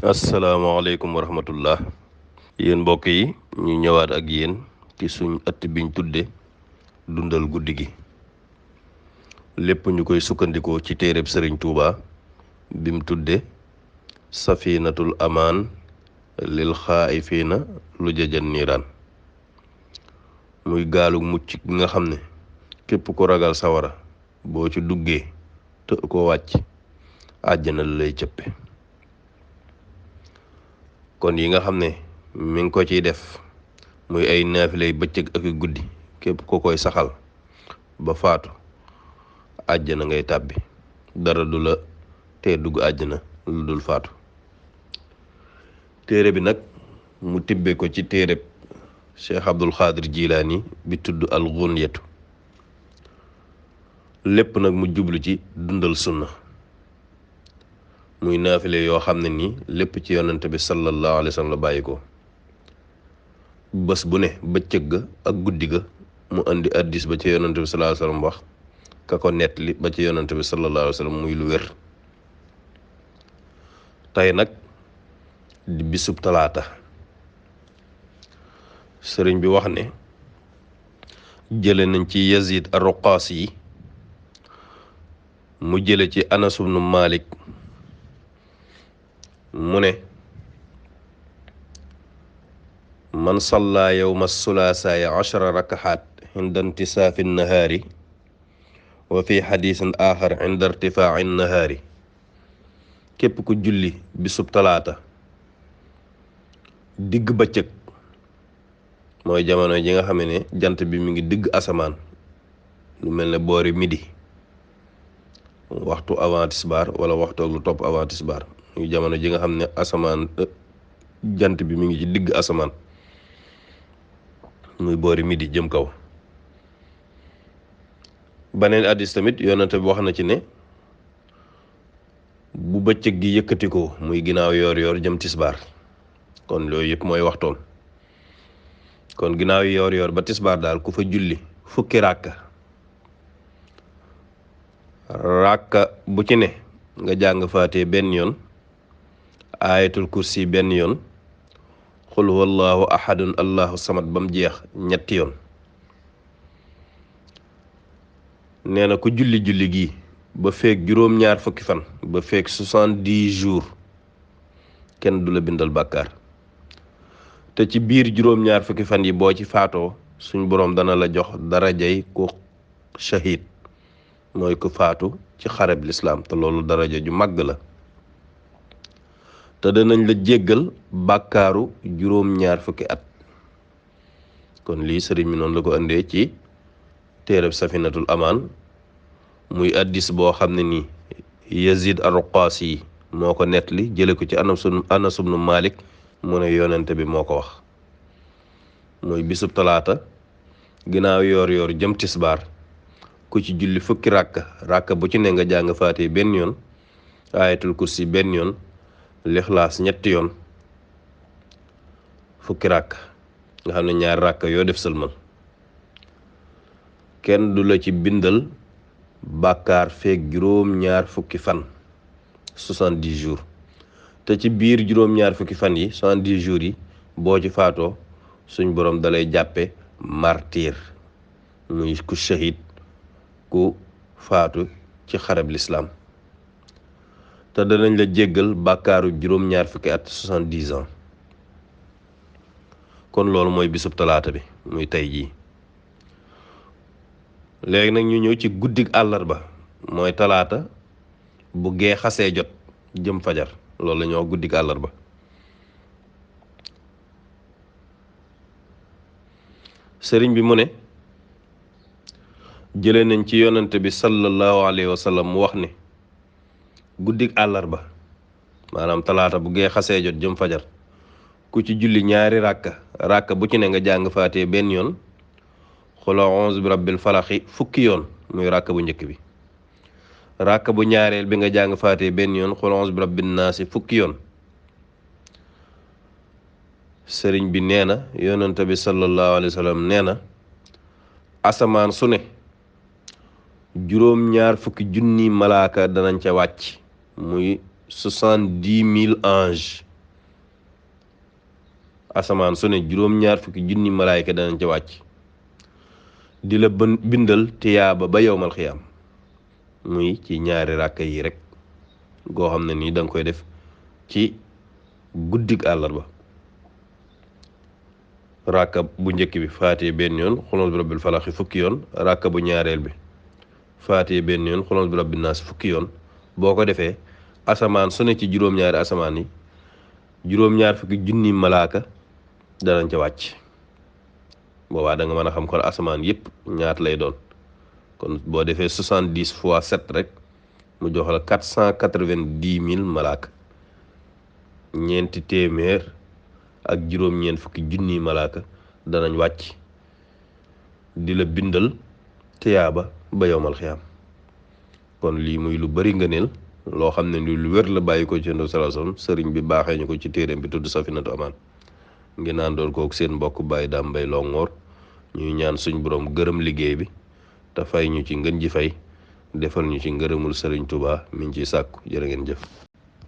asalaamaaleykum wa rahmatullah yéen mbokk yi ñu ñëwaat ak yéen ci suñ ëtt biñ tudde dundal guddi gi lépp ñu koy sukkandikoo ci téereb sëriñ Tuuba bim tudde safinatul amaan lil xaa'ifiina lu jajan niiraan muy gaalu mucc gi nga xam ne képp ko ragal sawara boo ci duggee te ko wàcc àjjana la lay cëppe kon yi nga xam ne mi ngi ko ciy def muy ay naafilay bëccëg ak guddi képp ko koy saxal ba faatu àjjana ngay tàbbi dara du la tee dugg àjjana lu dul faatu. téere bi nag mu tibbe ko ci téereb Cheikh Abdul Xaadir Jilaani bi tudd al Gunyatu lépp nag mu jublu ci dundal sunna muy naafile yoo xam ne nii lépp ci yonante bi sallallahu alayhi wa sallam la bàyyi ko bés bu ne bëccëg ga ak guddi ga mu indi addis ba ci yonante bi sallallahu alayhi wa sallam wax ka ko nettali ba ci yonante bi sallallahu alayhi wa sallam muy lu wér. tey nag di bisub talaata sëriñ bi wax ne jële nañ ci Yazid ar-Ruqaasi yi mu jële ci Anas ibnu Malik mu ne man salla yowma sulaasaa'i 10 rakaxaat inda intisaafi nahaari wa fi xadiisin aaxar inda irtifaaci nahaari képp ku julli bisub talaata digg bëccëg mooy jamono ji nga xam ne jant bi mi ngi digg asamaan lu mel ne boori midi waxtu avant tisbaar wala waxtu ak lu topp avant tisbaar muy jamono ji nga xam ne asamaan jant bi mi ngi ci digg asamaan muy boori midi jëm kaw. beneen hadiis tamit yonente bi wax na ci ne bu bëccëg gi yëkkatikoo muy ginnaaw yoor jëm tisbaar kon loolu yëpp mooy waxtoom kon ginnaaw yoor ba tisbaar daal ku fa julli fukki ràkka bu ci ne nga jàng faatee benn yoon ayatul kursi benn yoon xul huwallahu ahadun allahu samad ba mu jeex ñetti yoon nee na ku julli gi ba feek juróom-ñaar fukki fan ba feek 70 jours kenn du la bindal bàkkaar te ci biir juróom-ñaar fukki fan yi boo ci faatoo suñ boroom dana la jox darajay ku shahid mooy ku faatu ci xareb lislaam te loolu daraja ju màgg la te danañ la jéggal bàkkaaru juróom-ñaar fukki at kon lii sëriñ mi noonu la ko indee ci téereb safinatul amaan muy addis boo xam ne nii Yazid ar-Ruqaasi yi moo ko nettali jële ko ci Anas ibnu Malik mu ne yonente bi moo ko wax muy bisub talaata ginnaaw yoor jëm tisbaar ku ci julli fukki ràkka bu ci ne nga jàng faatee benn yoon ayatul kursi benn yoon lixlaas ñetti yoon fukki ràkk nga xam ne ñaari ràkk yoo def sëlmal kenn du la ci bindal bàkkaar feek juróom-ñaar fukki fan 70 jours te ci biir juróom-ñaar fukki fan yi 70 jours yi boo ci faatoo suñ boroom dalay jàppe martyr muy ku shahid ku faatu ci xareb lislaam te danañ la jéggal bàkkaaru juróom-ñaar fukki at 70 ans kon loolu mooy bisub talaata bi muy tey jii. léegi nag ñu ñëw ci guddig àllarba mooy talaata bu gee xasee jot jëm fajar loolu la ñuy wax guddig àllarba. sëriñ bi mu ne jëlee nañ ci yonante bi sallallahu alayhi wa sallam mu wax ne guddig àllarba maanaam talaata bu gee xasee jot jëm fajar ku ci julli ñaari ràkka bu ci ne nga jàng faatee benn yoon xula onze bi rabbil falaxi fukki yoon muy ràkka bu njëkk bi ràkka bu ñaareel bi nga jàng faatee benn yoon xula onze bi rabbin naasi fukki yoon. sëriñ bi nee na yonente bi sallallahu alayhi wa sallam nee na asamaan su ne juróom-ñaar fukki junni malaaka danañ ca wàcc muy 70 000 anges asamaan su ne juróom-ñaar fukki junni malaayka danañ ca wàcc di la bindal tiyaaba ba yowmal xiyaam muy ci ñaari ràkka yi rek goo xam ne nii da nga koy def ci guddig àllarba. ràkka bu njëkk bi faatee benn yoon xulal bi rabbil falaxi fukki yoon, ràkka bu ñaareel bi faatee benn yoon xulal bi rabbin naas fukki yoon. boo ko defee asamaan su ne ci juróom-ñaari asamaan yi juróom-ñaar fukki junni malaaka danañ ca wàcc. boobaa da nga mën a xam kon asamaan yëpp ñaat lay doon. kon boo defee 70 fois 7 rek mu jox la 490 000 malaaka, ñeenti téeméer ak juróom-ñeent fukki junni malaaka danañ wàcc di la bindal tiyaaba ba yowmal xiyaam. kon lii muy lu bari ngëneel loo xam ne lu wér la bàyyi ko ci Yonent bi sallallahu alayhi wasallam sëriñ bi baaxee ñu ko ci téeréem bi tudd Safinatu Amaan. ngeen àndoon kook seen mbokk Baye Dame Mbaye Longhor ñuy ñaan suñ borom gërëm liggéey bi te fay ñu ci ngën ji fay defal ñu ci ngërëmul sëriñ Tuubaa mi ngi ciy sàkku jërë ngeen jëf.